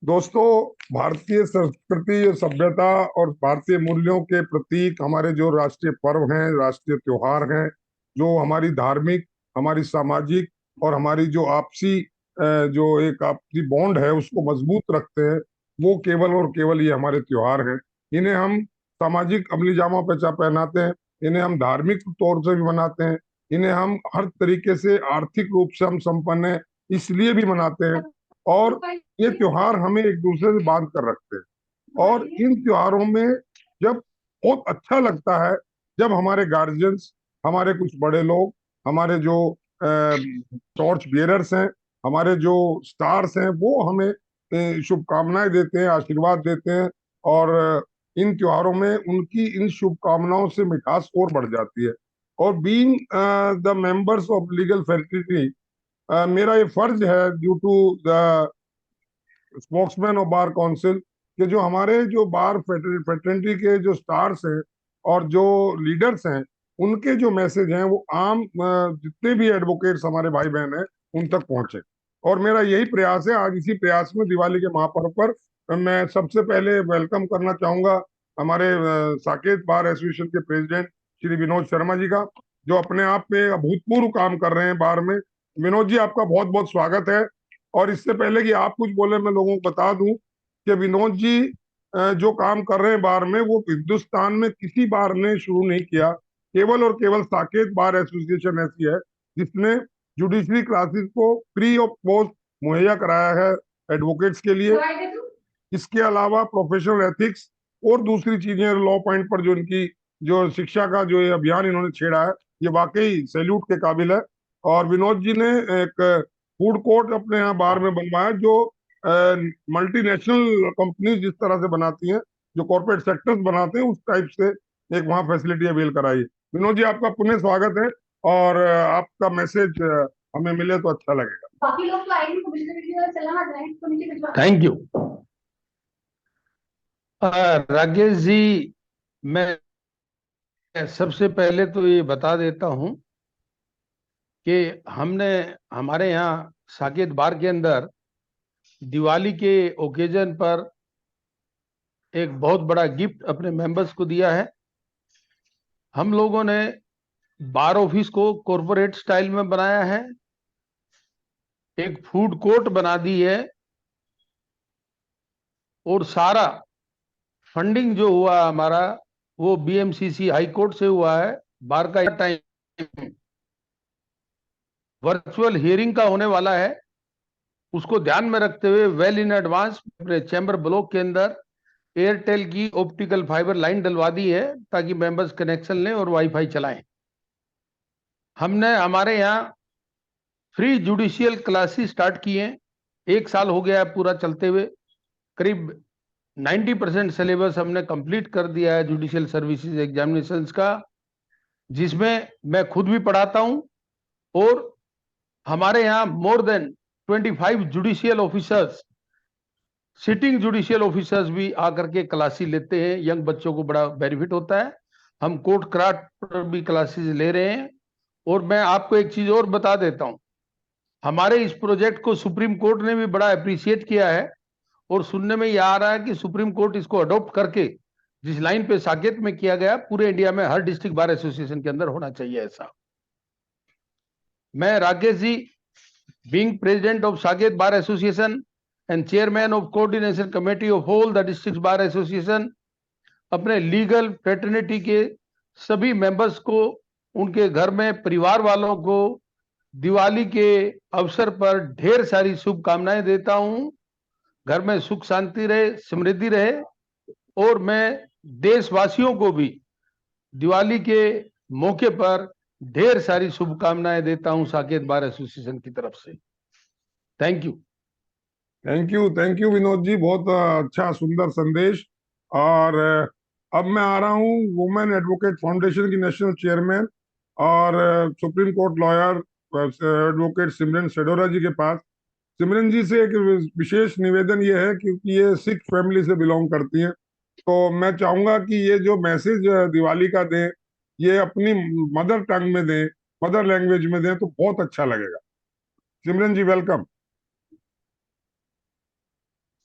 दोस्तों, भारतीय संस्कृति और सभ्यता और भारतीय मूल्यों के प्रतीक हमारे जो राष्ट्रीय पर्व हैं, राष्ट्रीय त्योहार हैं, जो हमारी धार्मिक, हमारी सामाजिक और हमारी जो आपसी जो एक आपसी बॉन्ड है उसको मजबूत रखते हैं, वो केवल और केवल ये हमारे त्योहार हैं। इन्हें हम सामाजिक अमली जामा पहचा पहनाते हैं, इन्हें हम धार्मिक तौर से भी मनाते हैं, इन्हें हम हर तरीके से आर्थिक रूप से हम संपन्न हैं इसलिए भी मनाते हैं। और ये त्योहार हमें एक दूसरे से बांध कर रखते हैं। और इन त्योहारों में जब बहुत अच्छा लगता है जब हमारे गार्जियंस, हमारे कुछ बड़े लोग, हमारे जो टॉर्च बियरर्स हैं, हमारे जो स्टार्स हैं, वो हमें शुभकामनाएं देते हैं, आशीर्वाद देते हैं। और इन त्योहारों में उनकी इन शुभकामनाओं से मिठास और बढ़ जाती है। और being the members of legal faculty, मेरा ये फर्ज है due to the spokesman of bar council कि जो हमारे जो बार फ्रेटर्निटी के जो स्टार्स हैं और जो लीडर्स हैं, उनके जो मैसेज हैं वो आम जितने भी एडवोकेट्स हमारे भाई बहन हैं उन तक पहुंचे। और मेरा यही प्रयास है। आज इसी प्रयास में दिवाली के महापर्व पर मैं सबसे पहले वेलकम करना चाहूंगा हमारे साकेत बार एसोसिएशन के प्रेसिडेंट श्री विनोद शर्मा जी का, जो अपने आप में अभूतपूर्व काम कर रहे हैं बार में। विनोद जी, आपका बहुत बहुत स्वागत है। और इससे पहले कि आप कुछ बोले, मैं लोगों को बता दूं कि विनोद जी जो काम कर रहे हैं बार में, वो हिंदुस्तान में किसी बार ने शुरू नहीं किया। केवल और केवल साकेत बार एसोसिएशन ऐसी है जिसने जुडिशरी क्लासेस को फ्री ऑफ कॉस्ट मुहैया कराया है एडवोकेट्स के लिए। इसके अलावा प्रोफेशनल एथिक्स और दूसरी चीजें लॉ पॉइंट पर जो इनकी जो शिक्षा का जो ये अभियान इन्होंने छेड़ा है, ये वाकई सैल्यूट के काबिल है। और विनोद जी ने एक फूड कोर्ट अपने यहाँ बार में बनवाया, जो मल्टीनेशनल कंपनीज जिस तरह से बनाती हैं, जो कॉर्पोरेट सेक्टर्स बनाते हैं, उस टाइप से एक वहाँ फैसिलिटी अवेल कराई। विनोद जी, आपका पुनः स्वागत है। और आपका मैसेज हमें मिले तो अच्छा लगेगा। बाकी लोग तो आएंगे तो पिछले वीडियो में चला ना जाए तो नीचे भिजवा। Thank you. राकेश जी, मैं सबसे पहले तो ये बता देता हूं कि हमने हमारे यहाँ साकेत बार के अंदर दिवाली के ओकेजन पर एक बहुत बड़ा गिफ्ट अपने मेंबर्स को दिया है। हम लोगों ने बार ऑफिस को कॉरपोरेट स्टाइल में बनाया है, एक फूड कोर्ट बना दी है, और सारा फंडिंग जो हुआ हमारा वो बीएमसीसी हाई कोर्ट से हुआ है। बार का टाइम वर्चुअल हियरिंग का होने वाला है, उसको ध्यान में रखते हुए वेल इन एडवांस अपने चैम्बर ब्लॉक के अंदर एयरटेल की ऑप्टिकल फाइबर लाइन डलवा दी है ताकि मेंबर्स कनेक्शन लें और वाईफाई चलाएं। हमने हमारे यहाँ फ्री जुडिशियल क्लासेस स्टार्ट किए हैं, 1 साल हो गया है पूरा चलते हुए। करीब 90% सिलेबस हमने कंप्लीट कर दिया है जुडिशियल सर्विसेज एग्जामिनेशंस का, जिसमें मैं खुद भी पढ़ाता हूं। और हमारे यहाँ more than 25 judicial officers, sitting judicial officers भी आकर के क्लासेस लेते हैं। यंग बच्चों को बड़ा बेनिफिट होता है। हम कोर्ट क्राफ्ट पर भी क्लासेस ले रहे हैं। और मैं आपको एक चीज और बता देता हूं, हमारे इस प्रोजेक्ट को सुप्रीम कोर्ट ने भी बड़ा अप्रिशिएट किया है। और सुनने में यह आ रहा है कि सुप्रीम कोर्ट इसको अडॉप्ट करके जिस लाइन पे साकेत में किया गया, पूरे इंडिया में हर डिस्ट्रिक्ट बार एसोसिएशन के अंदर होना चाहिए ऐसा। मैं Rakesh ji, being president of Saket bar association and chairman of coordination committee of all the district bar association, अपने लीगल फ्रेटर्निटी के सभी मेंबर्स को, उनके घर में परिवार वालों को दिवाली के अवसर पर ढेर सारी शुभकामनाएं देता हूं। घर में सुख शांति रहे, समृद्धि रहे। और मैं देशवासियों को भी दिवाली के मौके पर ढेर सारी शुभकामनाएं देता हूं साकेत बार एसोसिएशन की तरफ से। Thank you. Thank you Vinod ji, बहुत अच्छा सुंदर संदेश। और अब मैं आ रहा हूँ वुमेन एडवोकेट फाउंडेशन की नेशनल चेयरमैन और सुप्रीम कोर्ट लॉयर एडवोकेट सिमरन शेडोरा जी के पास। सिमरन जी से एक विशेष निवेदन ये है, क्योंकि ये सिख फैमिली से बिलोंग करती हैं, तो मैं चाहूंगा कि ये जो मैसेज दिवाली का दें, ये अपनी मदर टंग में दें, मदर लैंग्वेज में दें, तो बहुत अच्छा लगेगा। सिमरन जी, वेलकम।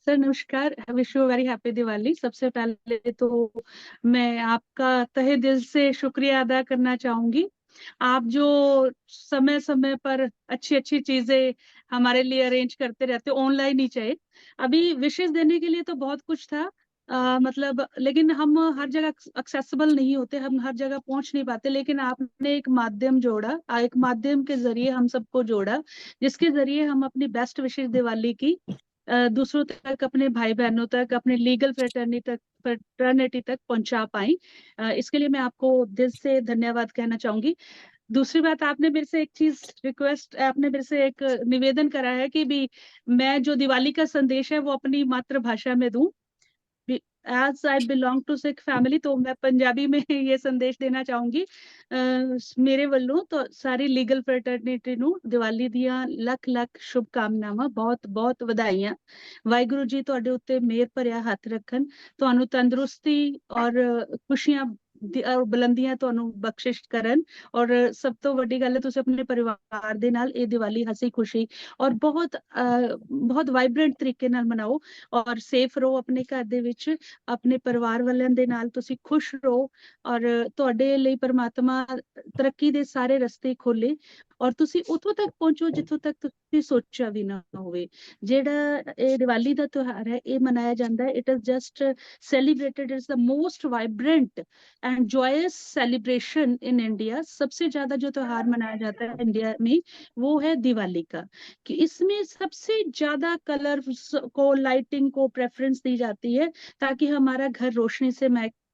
सर नमस्कार, wish you very happy Diwali. सबसे पहले तो मैं आपका तहे दिल से शुक्रिया अदा करना चाहूंगी। आप जो समय समय पर अच्छी अच्छी चीजें हमारे लिए अरेंज करते रहते हो, ऑनलाइन ही चाहे। अभी विशेष देने के लिए तो बहुत कुछ था, मतलब लेकिन हम हर जगह एक्सेसिबल नहीं होते, हम हर जगह पहुंच नहीं पाते। लेकिन आपने एक माध्यम जोड़ा, एक माध्यम के जरिए हम सबको जोड़ा, जिसके जरिए हम अपनी बेस्ट विशेष दिवाली की दूसरों तक, अपने भाई बहनों तक, अपने लीगल फ्रेटर्निटी तक पहुंचा पाई। इसके लिए मैं आपको दिल से धन्यवाद कहना चाहूंगी। दूसरी बात, आपने मेरे से एक चीज रिक्वेस्ट, आपने मेरे से एक निवेदन करा है कि भी मैं जो दिवाली का संदेश है वो अपनी मातृभाषा में दूं। As I belong to Sikh family, तो मैं पंजाबी में ये संदेश देना चाहूंगी। मेरे ਵੱਲੋਂ तो सारी लीगल फ्रेटर्निटी ਨੂੰ ਦੀਵਾਲੀ ਦੀਆਂ ਲੱਖ ਲੱਖ ਸ਼ੁਭਕਾਮਨਾਵਾਂ, ਬਹੁਤ ਬਹੁਤ ਵਧਾਈਆਂ। ਵਾਹਿਗੁਰੂ ਜੀ ਤੁਹਾਡੇ ਉੱਤੇ ਮਿਹਰ ਭਰਿਆ ਹੱਥ ਰੱਖਣ, ਤੁਹਾਨੂੰ ਤੰਦਰੁਸਤੀ ਔਰ ਖੁਸ਼ੀਆਂ ਬੁਲੰਦੀਆਂ ਤੁਹਾਨੂੰ ਬਖਸ਼ਿਸ਼ ਕਰਨ। ਔਰ ਸਭ ਤੋਂ ਵੱਡੀ ਗੱਲ ਹੈ, ਤੁਸੀਂ ਆਪਣੇ ਪਰਿਵਾਰ ਦੇ ਨਾਲ ਇਹ ਦੀਵਾਲੀ ਹਸੀ ਖੁਸ਼ੀ ਔਰ ਬਹੁਤ ਵਾਈਬ੍ਰੈਂਟ ਤਰੀਕੇ ਨਾਲ ਮਨਾਓ। ਔਰ ਸੇਫ ਰਹੋ ਆਪਣੇ ਘਰ ਦੇ ਵਿੱਚ, ਆਪਣੇ ਪਰਿਵਾਰ ਵਾਲਿਆਂ ਦੇ ਨਾਲ ਤੁਸੀਂ ਖੁਸ਼ ਰਹੋ। ਔਰ ਤੁਹਾਡੇ ਲਈ ਪਰਮਾਤਮਾ ਤਰੱਕੀ ਦੇ ਸਾਰੇ ਰਸਤੇ ਖੋਲੇ, ਔਰ ਤੁਸੀਂ ਉੱਥੋਂ ਤੱਕ ਪਹੁੰਚੋ ਜਿੱਥੋਂ ਤੱਕ ਤੁਸੀਂ ਸੋਚਿਆ ਵੀ ਨਾ ਹੋਵੇ। ਜਿਹੜਾ ਇਹ ਦੀਵਾਲੀ ਦਾ ਤਿਉਹਾਰ ਹੈ, ਇਹ ਮਨਾਇਆ ਜਾਂਦਾ ਹੈ, it is just celebrated, is the most vibrant and joyous celebration in India. सबसे ज्यादा जो त्योहार मनाया जाता है इंडिया में वो है दिवाली का, कि इसमें सबसे ज्यादा कलर को, लाइटिंग को प्रेफरेंस दी जाती है, ताकि हमारा घर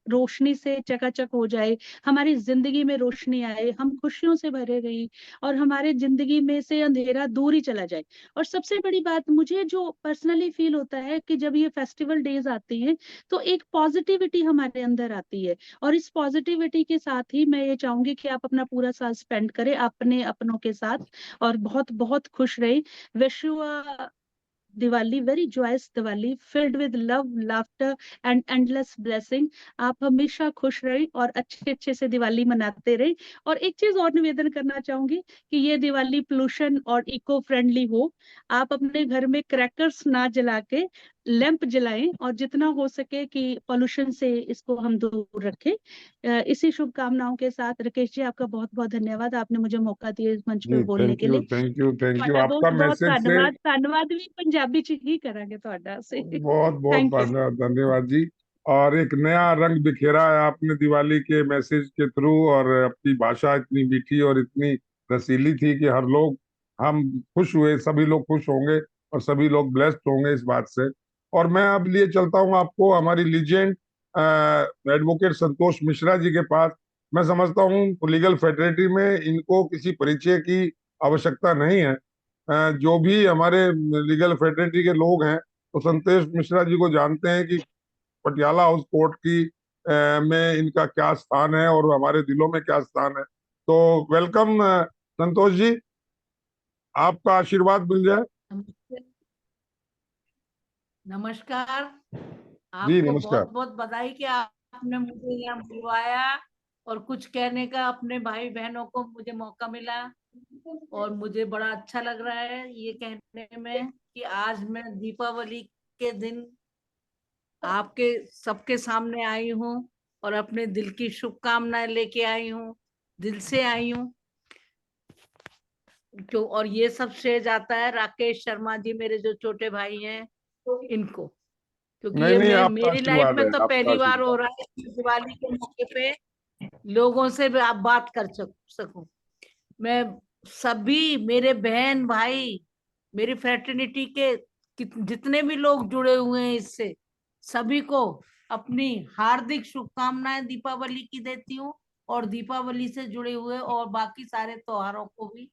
रोशनी से चकाचक हो जाए, हमारी जिंदगी में रोशनी आए, हम खुशियों से भरे रही, और हमारे जिंदगी में से अंधेरा दूर ही चला जाए। और सबसे बड़ी बात मुझे जो पर्सनली फील होता है कि जब ये फेस्टिवल डेज आते हैं तो एक पॉजिटिविटी हमारे अंदर आती है। और इस पॉजिटिविटी के साथ ही मैं ये चाहूंगी कि आप अपना पूरा साल स्पेंड करें अपने अपनों के साथ, और बहुत बहुत खुश रहे। Wish you Diwali very joyous Diwali, filled with love, laughter and endless blessing. आप हमेशा खुश रहे और अच्छे अच्छे से दिवाली मनाते रहे। और एक चीज और निवेदन करना चाहूंगी कि ये दिवाली पोल्यूशन और इको फ्रेंडली हो। आप अपने घर में क्रैकर्स ना जला के लैंप जलाएं, और जितना हो सके कि पोल्यूशन से इसको हम दूर रखें। इसी शुभकामनाओं के साथ राकेश जी, आपका बहुत बहुत धन्यवाद, आपने मुझे मौका दिया इस मंच पे जी बोलने थैंक के यू लिए। Thank you thank you. ਤੁਹਾਡਾ आपका ਬਹੁਤ ਬਹੁਤ मैसेज से ਧੰਨਵਾਦ। ਧੰਨਵਾਦ ਵੀ ਪੰਜਾਬੀ ਚ ਹੀ ਕਰਾਂਗੇ ਤੁਹਾਡਾ ਸੇ। बहुत बहुत थैंक यू। धन्यवाद जी। और एक नया रंग बिखेरा है आपने दिवाली के मैसेज के थ्रू, और अपनी भाषा इतनी मीठी और इतनी रसीली थी कि हर लोग, हम खुश हुए, सभी लोग खुश होंगे और सभी लोग ब्लेस्ड होंगे इस बात से। और मैं अब लिए चलता हूँ आपको हमारी लीजेंड एडवोकेट संतोष मिश्रा जी के पास। मैं समझता हूँ लीगल फेडरेटिव में इनको किसी परिचय की आवश्यकता नहीं है। जो भी हमारे लीगल फेडरेटिव के लोग हैं तो संतोष मिश्रा जी को जानते हैं कि पटियाला हाउस कोर्ट की में इनका क्या स्थान है और हमारे दिलों में क्या स्थान है। तो वेलकम संतोष जी, आपका आशीर्वाद मिल जाए। नमस्कार। जी आपको नमस्कार। बहुत बहुत बधाई कि आपने मुझे यहाँ बुलवाया और कुछ कहने का अपने भाई बहनों को मुझे मौका मिला। और मुझे बड़ा अच्छा लग रहा है ये कहने में कि आज मैं दीपावली के दिन आपके सबके सामने आई हूँ और अपने दिल की शुभकामनाएं लेके आई हूँ, दिल से आई हूँ। क्यों? और ये सब श्रेय जाता है राकेश शर्मा जी, मेरे जो छोटे भाई हैं, इनको, क्योंकि नहीं ये नहीं, आपका मेरी लाइफ आशीर्वाद में है, तो आपका पहली बार आशीर्वाद। हो रहा है दिवाली के मौके पे लोगों से भी आप बात कर सकूं। मैं सभी मेरे बहन भाई, मेरी फ्रेटर्निटी के जितने भी लोग जुड़े हुए हैं इससे, सभी को अपनी हार्दिक शुभकामनाएं दीपावली की देती हूँ। और दीपावली से जुड़े हुए और बाकी सारे त्योहारों को भी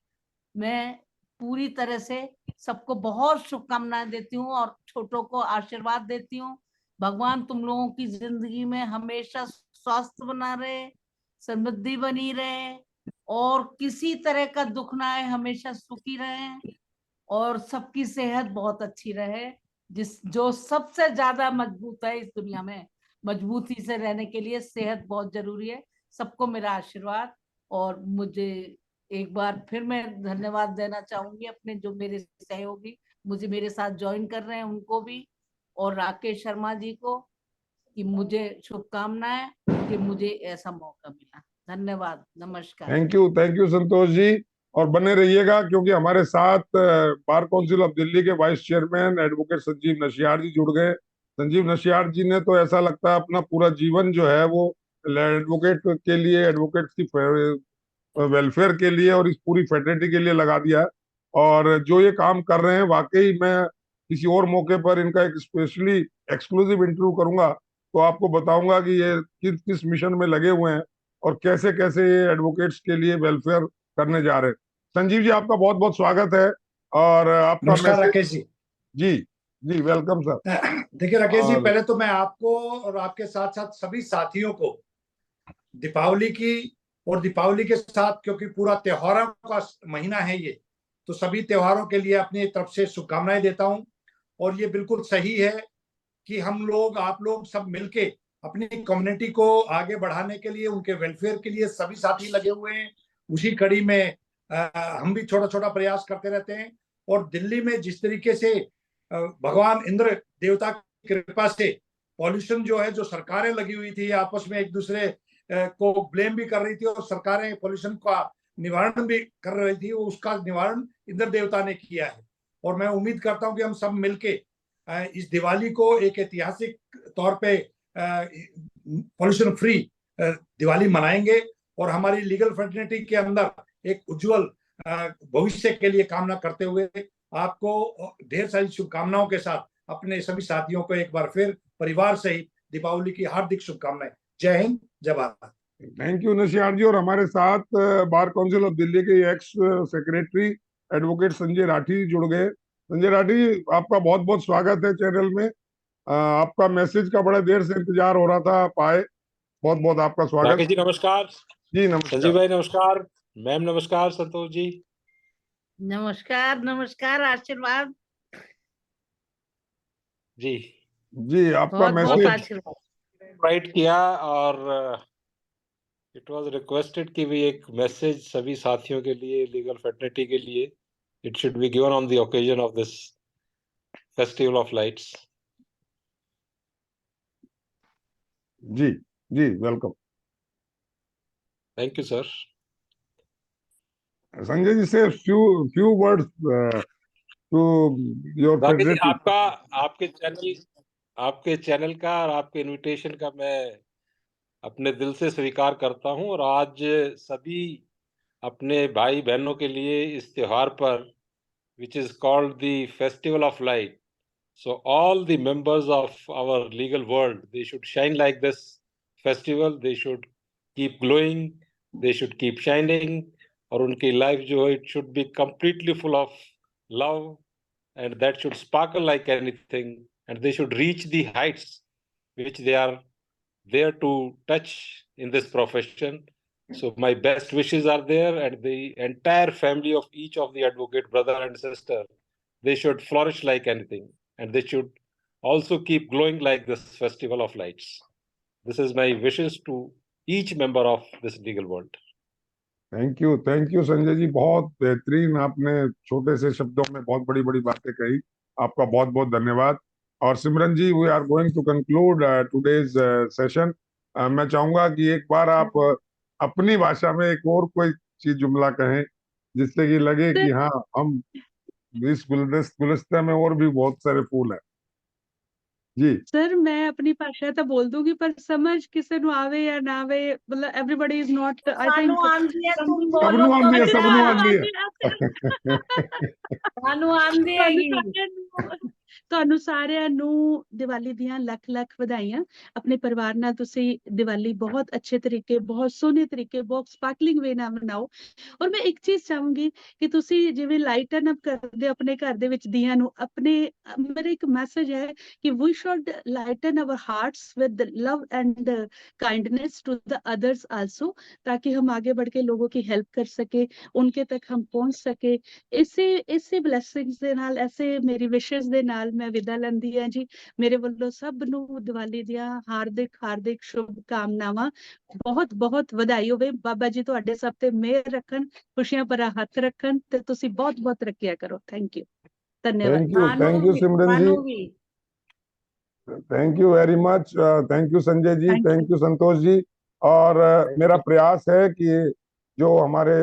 मैं पूरी तरह से सबको बहुत शुभकामनाएं देती हूँ और छोटों को आशीर्वाद देती हूँ। भगवान तुम लोगों की जिंदगी में हमेशा स्वास्थ्य बना रहे, समृद्धि बनी रहे, और किसी तरह का दुख ना आए, हमेशा सुखी रहे, और सबकी सेहत बहुत अच्छी रहे। जो सबसे ज्यादा मजबूत है इस दुनिया में, मजबूती से रहने के लिए सेहत बहुत जरूरी है। सबको मेरा आशीर्वाद। और मुझे एक बार फिर मैं धन्यवाद देना चाहूंगी अपने जो मेरे सहयोगी मुझे मेरे साथ ज्वाइन कर रहे हैं उनको भी, और राकेश शर्मा जी को कि मुझे शुभकामनाएं कि मुझे ऐसा मौका मिला। धन्यवाद, नमस्कार। Thank you Santosh ji. और बने रहिएगा, क्योंकि हमारे साथ बार काउंसिल ऑफ दिल्ली के वाइस चेयरमैन एडवोकेट संजीव नशियार जी जुड़ गए। संजीव नशियार जी ने तो ऐसा लगता है अपना पूरा जीवन जो है वो एडवोकेट के लिए, एडवोकेट की वेलफेयर के लिए और इस पूरी फेडरेटी के लिए लगा दिया है। और जो ये काम कर रहे हैं, वाकई मैं किसी और मौके पर इनका एक स्पेशली एक्सक्लूसिव इंटरव्यू करूंगा तो आपको बताऊंगा कि ये किस किस मिशन में लगे हुए हैं और कैसे कैसे ये एडवोकेट्स के लिए वेलफेयर करने जा रहे हैं। संजीव जी, आपका बहुत बहुत स्वागत है। और आपका नमस्कार मैसेज। राकेश जी। जी जी, वेलकम सर। देखिए राकेश जी, और पहले तो मैं आपको और आपके साथ साथ सभी साथियों को दीपावली की, और दीपावली के साथ क्योंकि पूरा त्योहारों का महीना है ये, तो सभी त्योहारों के लिए अपनी तरफ से शुभकामनाएं देता हूं। और ये बिल्कुल सही है कि हम लोग, आप लोग सब मिलके अपनी कम्युनिटी को आगे बढ़ाने के लिए, उनके वेलफेयर के लिए सभी साथी लगे हुए हैं। उसी कड़ी में हम भी छोटा छोटा प्रयास करते रहते हैं। और दिल्ली में जिस तरीके से भगवान इंद्र देवता की कृपा से पॉल्यूशन जो है, जो सरकारें लगी हुई थी आपस में एक दूसरे को ब्लेम भी कर रही थी और सरकारें पॉल्यूशन का निवारण भी कर रही थी, उसका निवारण इंद्र देवता ने किया है। और मैं उम्मीद करता हूं कि हम सब मिलके इस दिवाली को एक ऐतिहासिक तौर पे पॉल्यूशन फ्री दिवाली मनाएंगे और हमारी लीगल फ्रेटर्निटी के अंदर एक उज्जवल भविष्य के लिए कामना करते हुए आपको ढेर सारी शुभकामनाओं के साथ अपने सभी साथियों को एक बार फिर परिवार सहित दीपावली की हार्दिक शुभकामनाएं। जय हिंद, जय भारत। थैंक यू नशियार जी। और हमारे साथ बार काउंसिल ऑफ दिल्ली के x secretary advocate Sanjay Rathi जुड़ गए। संजय राठी, आपका बहुत बहुत स्वागत है चैनल में। आपका मैसेज का बड़ा देर से इंतजार हो रहा था, आप आए, बहुत बहुत आपका स्वागत। राकेश जी नमस्कार। जी नमस्कार। संजीव भाई नमस्कार। मैम नमस्कार। संतोष जी नमस्कार, नमस्कार, आशीर्वाद जी। जी, आपका बहुत बहुत मैसेज। आशीर्वाद। राइट किया और इट वाज रिक्वेस्टेड कि भी एक मैसेज सभी साथियों के लिए, लीगल फ्रेटर्निटी के लिए, it should be given on the occasion of this festival of lights. जी जी, welcome. Thank you sir. Sanjay ji से few few words to your Rakesh ji, फेडरेटी। आपके चैनल का और आपके इनविटेशन का मैं अपने दिल से स्वीकार करता हूं। और आज सभी अपने भाई बहनों के लिए इस त्योहार पर, which is called the Festival of Light. So all the members of our legal world, they should shine like this festival. They should keep glowing. They should keep shining. और उनकी लाइफ जो है, it should be completely full of love, and that should sparkle like anything. And they should reach the heights which they are there to touch in this profession. So my best wishes are there, and the entire family of each of the advocate brother and sister, they should flourish like anything, and they should also keep glowing like this festival of lights. This is my wishes to each member of this legal world. Thank you Sanjay ji, बहुत बेहतरीन। आपने छोटे से शब्दों में बहुत बड़ी बड़ी बातें कही, आपका बहुत बहुत धन्यवाद। और Simran ji, we are going to conclude today's session. मैं चाहूंगा कि एक बार आप अपनी भाषा में एक और कोई चीज जुमला कहें, जिससे कि लगे कि हाँ, हम इस गुलदस्ते में और भी बहुत सारे फूल हैं। जी सर, मैं अपनी भाषा तो बोल दूंगी, पर समझ किसी ਨੂੰ ਆਵੇ या ना आवे, मतलब एवरीबॉडी इज नॉट, आई सानू थिंक आंदी है, तुम सबनू बोलो आंदी है, कविता। सबनू आंदी है। सानू आंदी हैगी। ਤੁਹਾਨੂੰ ਸਾਰਿਆਂ ਨੂੰ ਦੀਵਾਲੀ ਦੀਆਂ ਲੱਖ ਲੱਖ ਵਧਾਈਆਂ। ਆਪਣੇ ਪਰਿਵਾਰ ਨਾਲ ਤੁਸੀਂ ਦੀਵਾਲੀ ਬਹੁਤ ਅੱਛੇ ਤਰੀਕੇ, ਬਹੁਤ ਸੋਹਣੇ ਤਰੀਕੇ, ਬਹੁਤ ਸਪਾਰਕਲਿੰਗ ਵੇ ਨਾਲ ਮਨਾਓ। ਔਰ ਮੈਂ ਇੱਕ ਚੀਜ਼ ਚਾਹੂੰਗੀ ਕਿ ਤੁਸੀਂ ਜਿਵੇਂ ਲਾਈਟਨ ਅਪ ਕਰਦੇ ਹੋ ਆਪਣੇ ਘਰ ਦੇ ਵਿੱਚ ਦੀਆਂ ਨੂੰ, ਆਪਣੇ ਮੇਰਾ ਇੱਕ ਮੈਸੇਜ ਹੈ कि we should lighten our hearts with love and kindness to the others also, ताकि हम आगे बढ़ के लोगों की हेल्प कर सके, उनके तक हम पहुंच सके। इसे ब्लेसिंग्स ਦੇ ਨਾਲ, ऐसे मेरी विशेस ਦੇ ਨਾਲ मैं विदा ਲੈਂਦੀ ਹਾਂ जी। मेरे ਵੱਲੋਂ ਸਭ ਨੂੰ ਦੀਵਾਲੀ ਦੀਆਂ ਹਾਰਦਿਕ ਸ਼ੁਭਕਾਮਨਾਵਾਂ। ਬਹੁਤ ਬਹੁਤ ਵਧਾਈ ਹੋਵੇ। ਬਾਬਾ ਜੀ ਤੁਹਾਡੇ ਸਭ ਤੇ ਮਿਹਰ ਰੱਖਣ, ਖੁਸ਼ੀਆਂ ਭਰਾ ਹੱਥ ਰੱਖਣ ਤੇ ਤੁਸੀਂ ਬਹੁਤ ਬਹੁਤ ਤਰੱਕੀਆਂ ਕਰੋ। ਥੈਂਕ ਯੂ, ਧੰਨਵਾਦ। Thank you Simran ji. भानु भी। Thank you very much, thank you Sanjay ji, Thank thank you Santosh ji. और मेरा प्रयास है कि जो हमारे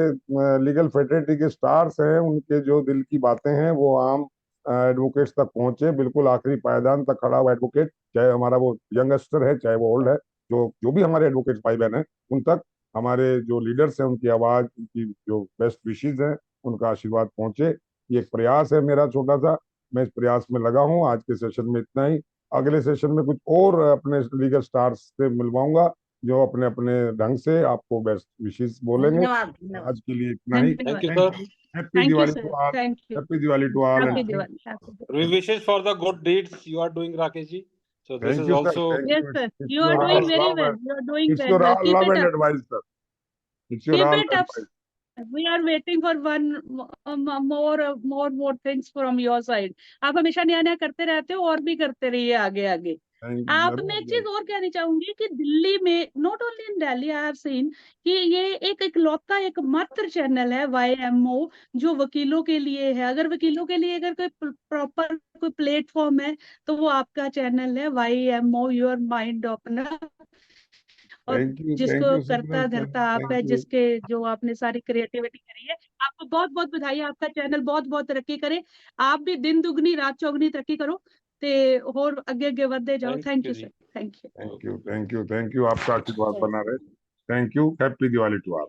लीगल फ्रेटर्निटी के स्टार्स हैं उनके जो दिल की बातें हैं वो आम एडवोकेट्स तक पहुंचे, बिल्कुल आखिरी पायदान तक खड़ा हुआ एडवोकेट, चाहे हमारा वो यंगस्टर है चाहे वो ओल्ड है, जो जो भी हमारे एडवोकेट भाई बहन हैं उन तक हमारे जो लीडर्स हैं उनकी आवाज, उनकी जो बेस्ट विशेज हैं उनका आशीर्वाद पहुंचे। ये एक प्रयास है मेरा छोटा सा, मैं इस प्रयास में लगा हूँ। आज के सेशन में इतना ही, अगले सेशन में कुछ और अपने लीगल स्टार्स से मिलवाऊंगा जो अपने अपने ढंग से आपको बेस्ट विशेष बोलेंगे। धन्यवाद धन्यवाद। आज के लिए इतना ही। Thank you, धन्यवाद। sir. Happy Thank you, Diwali sir. To all, Thank you. Happy Diwali to all, Happy and Diwali. Happy Diwali. We wishes for the good deeds you are doing, Rakesh ji. So this thank is you sir, also thank Yes, you. sir. It's You are your doing all very love, well. You are doing it's very your well. All Keep love it and up. Advice sir, it's your Keep all it up. Advice. We are waiting for more things from your side. आप हमेशा नया नया करते रहते हो और भी करते रहिए आगे आगे। आप, मैं एक चीज और कहनी चाहूंगी कि दिल्ली में, not only in Delhi, I have seen कि ये एक इकलौता एकमात्र चैनल है YMO जो वकीलों के लिए है। अगर वकीलों के लिए अगर कोई प्रॉपर कोई प्लेटफॉर्म है तो वो आपका चैनल है YMO, योर माइंड ओपनर। और थैंक जिसको यू सो करता मच सर, धरता आप है, थैंक यू। जिसके जो आपने सारी क्रिएटिविटी करी है, आपको बहुत बहुत बधाई। आपका चैनल बहुत बहुत तरक्की करे, आप भी दिन दुगनी रात चौगनी तरक्की करो ते और अगे अगे बढ़ते जाओ। Thank thank you you ji. Sir, thank you. Thank you, thank you, thank you, आपका आशीर्वाद बना रहे। Thank you, happy Diwali to all.